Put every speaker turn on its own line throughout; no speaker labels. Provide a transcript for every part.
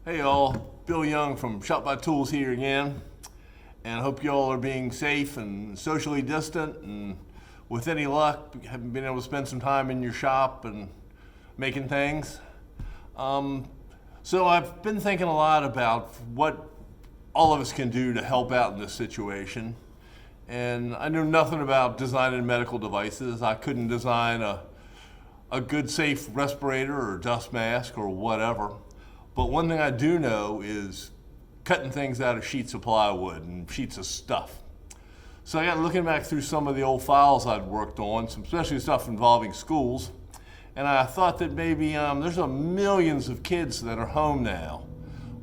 Hey y'all, Bill Young from Shop by Tools here again, and I hope y'all are being safe and socially distant, and with any luck, have been able to spend some time in your shop and making things. So I've been thinking a lot about what all of us can do to help out in this situation, and I knew nothing about designing medical devices. I couldn't design a good, safe respirator or dust mask or whatever. But one thing I do know is cutting things out of sheets of plywood and sheets of stuff. So I got looking back through some of the old files I'd worked on, some especially stuff involving schools, and I thought that maybe there's millions of kids that are home now,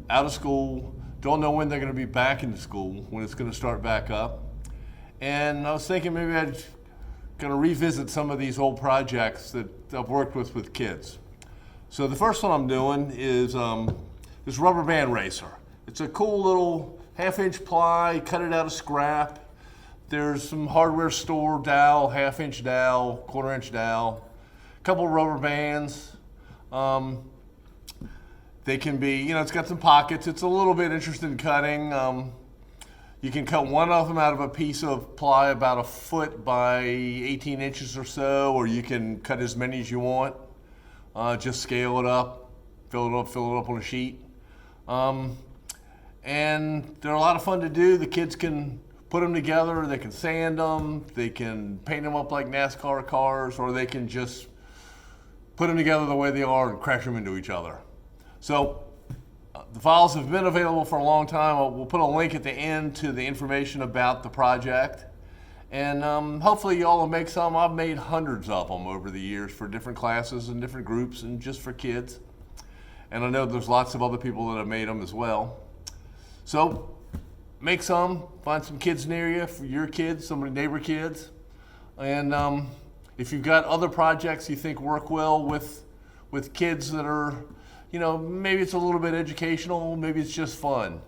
out of school, don't know when they're going to be back into school, when it's going to start back up. And I was thinking maybe I'd going to revisit some of these old projects that I've worked with kids. So the first one I'm doing is this Rubberband racer. It's a cool little half-inch ply, cut it out of scrap. There's some hardware store dowel, half-inch dowel, quarter-inch dowel, a couple of rubber bands. They can be, it's got some pockets. It's a little bit interesting cutting. You can cut one of them out of a piece of ply about a foot by 18 inches or so, or you can cut as many as you want. Just scale it up, fill it up on a sheet. And they're a lot of fun to do. The kids can put them together, they can sand them, they can paint them up like NASCAR cars, or they can just put them together the way they are and crash them into each other. So the files have been available for a long time. We'll put a link at the end to the information about the project. And hopefully y'all will make some. I've made hundreds of them over the years for different classes and different groups and just for kids. And I know there's lots of other people that have made them as well. So make some, find some kids near you, for your kids, some of the neighbor kids. And if you've got other projects you think work well with kids that are, maybe it's a little bit educational, maybe it's just fun.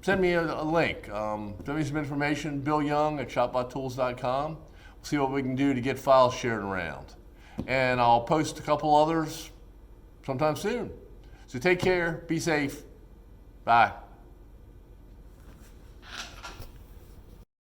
Send me a link. Send me some information, Bill Young at shopbytools.com. We'll see what we can do to get files shared around. And I'll post a couple others sometime soon. So take care, be safe, bye.